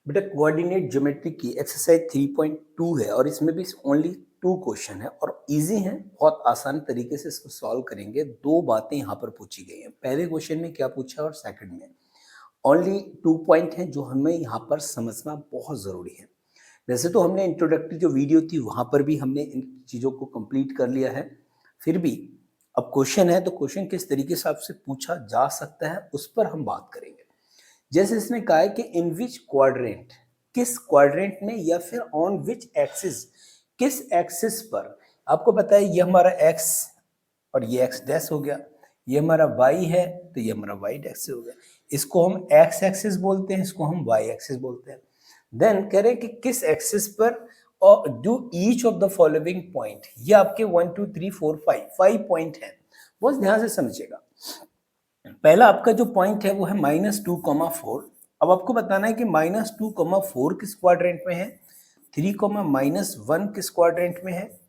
बेटा coordinate geometry की exercise 3.2 है और इसमें भी ओनली 2 क्वेश्चन है और इजी हैं, बहुत आसान तरीके से इसको सॉल्व करेंगे। 2 बातें यहाँ पर पूछी गई हैं। पहले क्वेश्चन में क्या पूछा और सेकंड में ओनली 2 पॉइंट हैं जो हमें यहाँ पर समझना बहुत ज़रूरी है। वैसे तो हमने इंट्रोडक्टरी जो वीडियो थी वहाँ पर भी हमने इन चीज़ों को कंप्लीट कर लिया है, फिर भी अब क्वेश्चन है तो क्वेश्चन किस तरीके से आपसे पूछा जा सकता है उस पर हम बात करेंगे। जैसे इसने कहा है कि इन विच क्वाड्रेंट, किस क्वाड्रेंट में या फिर ऑन विच एक्सिस, किस एक्सिस पर। आपको पता है ये हमारा एक्स और ये एक्स डैश हो गया, ये हमारा वाई है तो ये हमारा वाई डैश हो गया। इसको हम एक्स एक्सिस बोलते हैं, इसको हम वाई एक्सिस बोलते हैं। देन कह रहे हैं कि किस एक्सिस पर और do each of the following point. ये आपके 1 2 3 4 5 पॉइंट है, बहुत ध्यान से समझिएगा। पहला आपका जो पॉइंट है वो है -2,4। अब आपको बताना है कि -2,4 किस क्वाड्रेंट में है, 3,-1 किस क्वाड्रेंट में है,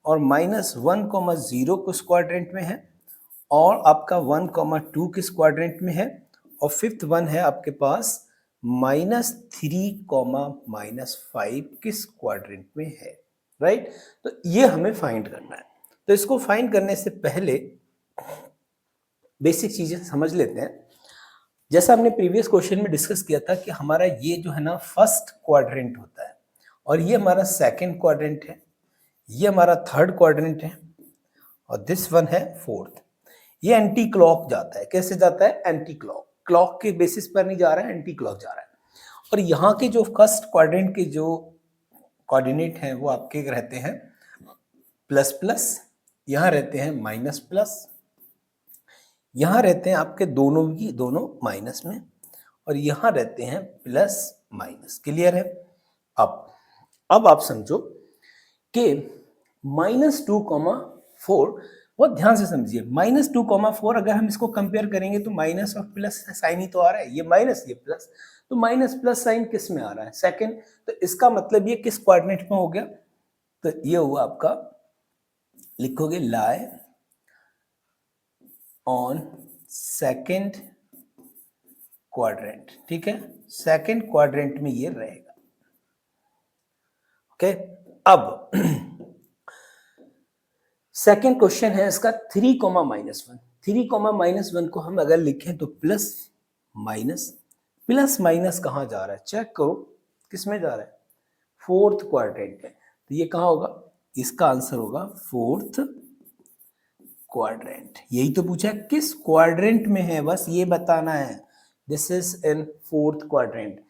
और -1,0 किस क्वाड्रेंट में है, और आपका 1,2 किस क्वाड्रेंट में है, और फिफ्थ वन है आपके पास -3,-5 किस क्वाड्रेंट में है। राइट, तो ये हमें फाइंड करना है। तो इसको फाइंड करने से पहले बेसिक चीजें समझ लेते हैं। जैसा हमने प्रीवियस क्वेश्चन में डिस्कस किया था कि हमारा ये जो है ना फर्स्ट क्वाड्रेंट होता है और ये हमारा सेकंड क्वाड्रेंट है, ये हमारा थर्ड क्वाड्रेंट है और दिस वन है फोर्थ। ये एंटी क्लॉक जाता है। कैसे जाता है? एंटी क्लॉक, क्लॉक के बेसिस पर नहीं जा रहा है, एंटी क्लॉक जा रहा है। और यहाँ के जो फर्स्ट क्वाड्रेंट के जो कोऑर्डिनेट हैं वो आपके रहते हैं प्लस प्लस, यहाँ रहते हैं माइनस प्लस, यहाँ रहते हैं आपके दोनों की दोनों माइनस में, और यहाँ रहते हैं प्लस माइनस। क्लियर है? अब आप समझो कि -2,4, बहुत ध्यान से समझिए। -2,4 अगर हम इसको कंपेयर करेंगे तो माइनस और प्लस साइन ही तो आ रहा है, ये माइनस ये प्लस, तो माइनस प्लस साइन किस में आ रहा है? सेकंड। तो इसका मतलब ये किस क्वाड्रेंट में हो गया? तो ये हुआ आपका, लिखोगे लाई ऑन सेकंड क्वाड्रेंट। ठीक है, सेकंड क्वाड्रेंट में ये रहेगा। ओके, अब सेकंड क्वेश्चन है इसका 3,-1। 3,-1 को हम अगर लिखें तो प्लस माइनस, प्लस माइनस कहां जा रहा है? चेक करो किस में जा रहा है? फोर्थ क्वाड्रेंट में। तो ये कहां होगा? इसका आंसर होगा फोर्थ क्वाड्रेंट। यही तो पूछा है किस क्वाड्रेंट में है, बस ये बताना है। This is in fourth quadrant.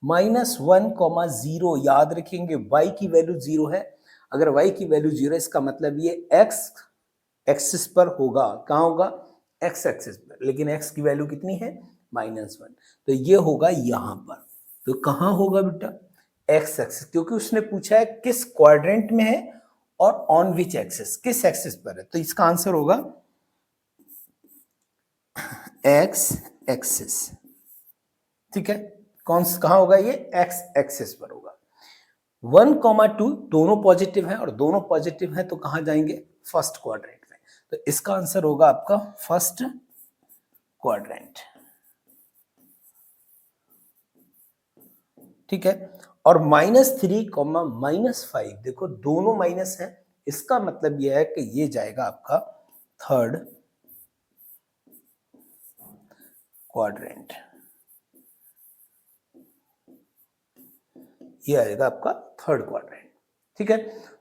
-1,0 याद रखेंगे, y की वैल्यू 0 है। अगर y की वैल्यू 0 है इसका मतलब ये x एक्सिस पर होगा। कहाँ होगा? x एक्सिस पर। लेकिन x की वैल्यू कितनी है? -1। तो ये होगा यहाँ पर। तो कहाँ होगा बेटा? x एक्सिस, क्योंकि उसने पूछा है किस क्वाड्रेंट में है और ऑन विच एक्सिस, किस एक्सिस पर है। तो इसका आंसर होगा x एक्सिस। ठीक है, कहाँ होगा? ये x एक्सिस पर होगा। 1,2 दोनों पॉजिटिव है और दोनों पॉजिटिव है तो कहां जाएंगे? फर्स्ट क्वाड्रेंट में। तो इसका आंसर होगा आपका फर्स्ट क्वाड्रेंट। ठीक है, और -3,-5 देखो दोनों माइनस है, इसका मतलब यह है कि ये जाएगा आपका थर्ड क्वाड्रेंट। ये आएगा आपका थर्ड क्वाड्रेंट। ठीक है,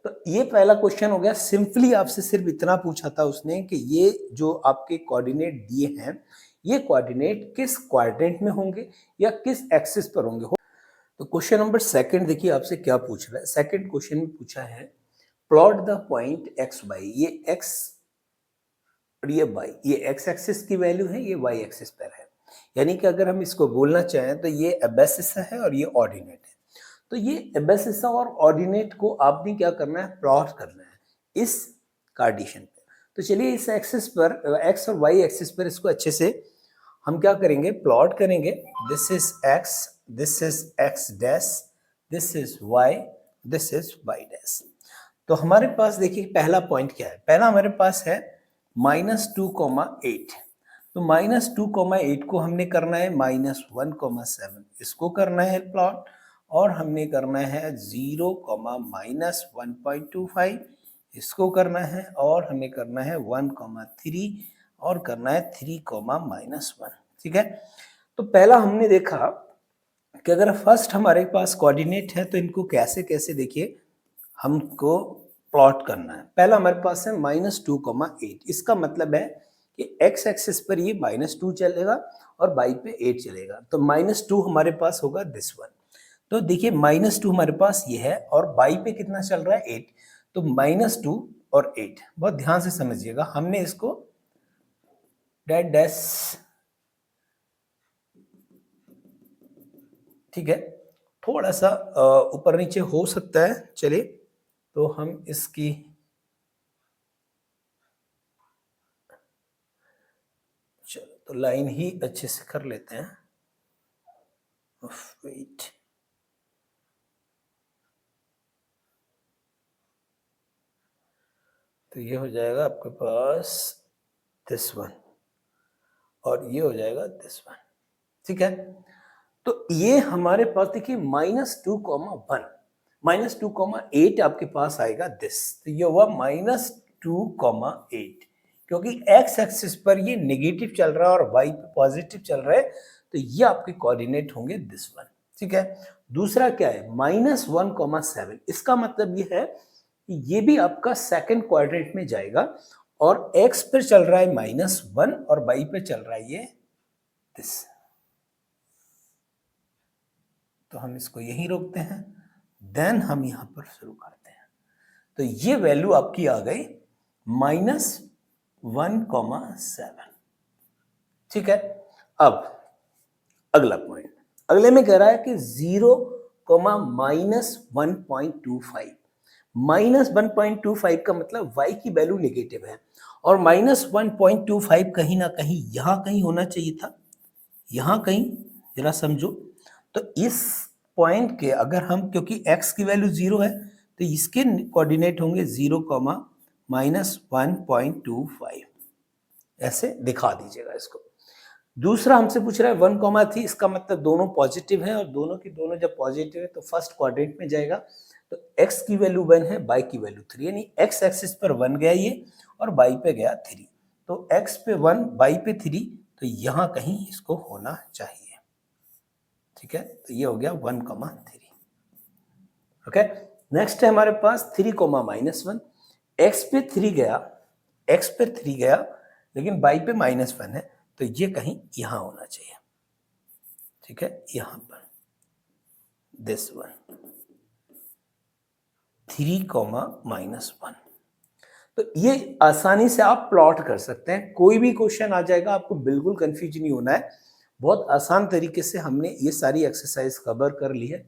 तो ये पहला क्वेश्चन हो गया। सिंपली आपसे सिर्फ इतना पूछा था उसने कि ये जो आपके कोऑर्डिनेट दिए हैं ये कोऑर्डिनेट किस क्वाड्रेंट में होंगे या किस एक्सिस पर होंगे। तो क्वेश्चन नंबर सेकंड देखिए आपसे क्या पूछ रहा है। सेकंड क्वेश्चन में पूछा है plot the point X Y. ये एक्स और ये वाई, ये एक्स एक्सिस की वैल्यू है, ये वाई एक्सिस पर है। यानी कि अगर हम इसको बोलना चाहें तो ये एबेसिस है और ये ऑर्डिनेट है। तो ये एबेसिस और ऑर्डिनेट को आपने क्या करना है? प्लॉट करना है इस कार्टेशियन पे। तो चलिए इस एक्सिस पर, एक्स और वाई एक्सिस पर इसको अच्छे से हम क्या करेंगे? प्लॉट करेंगे। This is X, this is X dash, this is Y, this is Y dash. तो हमारे पास देखिए पहला पॉइंट क्या है? पहला हमारे पास है -2,8। तो -2,8 को हमने करना है -1,7, इसको करना है प्लॉट, और हमने करना है 0, -1.25, इसको करना है, और हमें करना है 1, 3 और करना है 3, -1। ठीक है, तो पहला हमने देखा कि अगर फर्स्ट हमारे पास कोऑर्डिनेट है तो इनको कैसे कैसे देखिए हमको प्लॉट करना है। पहला हमारे पास है -2, 8, इसका मतलब है कि x एक्सिस पर ये -2 चलेगा और y पे 8 चलेगा, तो -2 हमारे पास होगा दिस वन। तो देखिए -2 हमारे पास ये है और y पे कितना चल रहा है 8, तो -2 और 8, बहुत ध्यान से समझिएगा, हमने इसको डैश डैश, ठीक है, थोड़ा सा ऊपर नीचे हो सकता है, चलिए तो हम इसकी चलो तो लाइन ही अच्छे से कर लेते हैं। वेट, तो ये हो जाएगा आपके पास दिस वन और ये हो जाएगा दिस वन। ठीक है, तो ये हमारे पास देखिए -2, 1, -2, 8 आपके पास आएगा दिस, तो ये हुआ -2, 8, क्योंकि x एक्सिस पर ये नेगेटिव चल रहा है और y पे पॉजिटिव चल रहा है, तो ये आपके कोऑर्डिनेट होंगे दिस वन। ठीक है, दूसरा क्या है -1, 7, इसका मतलब ये है कि ये भी आपका सेकंड क्वाड्रेंट में जाएगा और x पर चल रहा है -1 और y पे चल रहा है ये दिस, तो हम इसको यहीं रोकते हैं, देन हम यहां पर शुरू करते हैं। तो ये वैल्यू आपकी आ गई -1, 7। ठीक है, अब अगला पॉइंट, अगले में कह रहा है कि 0, -1.25, -1.25 का मतलब y की वैल्यू नेगेटिव है और -1.25 कहीं ना कहीं यहां कहीं होना चाहिए था, यहां कहीं, जरा समझो। तो इस पॉइंट के अगर हम, क्योंकि x की वैल्यू 0 है तो इसके कोऑर्डिनेट होंगे 0, -1.25, ऐसे दिखा दीजिएगा इसको। दूसरा हमसे पूछ रहा है 1, 3, इसका मतलब दोनों पॉजिटिव हैं और दोनों की दोनों जब पॉजिटिव है तो फर्स्ट क्वाड्रेंट में जाएगा, तो x की वैल्यू 1 है, y की वैल्यू 3, यानी x एक्सिस पर 1 गया ये और y पे गया 3, तो x पे 1, y पे 3, तो यहां कहीं इसको होना चाहिए। ठीक है, तो ये हो गया 1, 3। ओके, नेक्स्ट है हमारे पास 3, -1, x पे 3 गया, x पे 3 गया लेकिन y पे -1 है, तो ये कहीं यहां होना चाहिए। ठीक है, यहां पर दिस वन 3, -1, तो ये आसानी से आप प्लॉट कर सकते हैं, कोई भी क्वेश्चन आ जाएगा, आपको बिल्कुल कंफ्यूज नहीं होना है। बहुत आसान तरीके से हमने ये सारी एक्सरसाइज कवर कर ली है।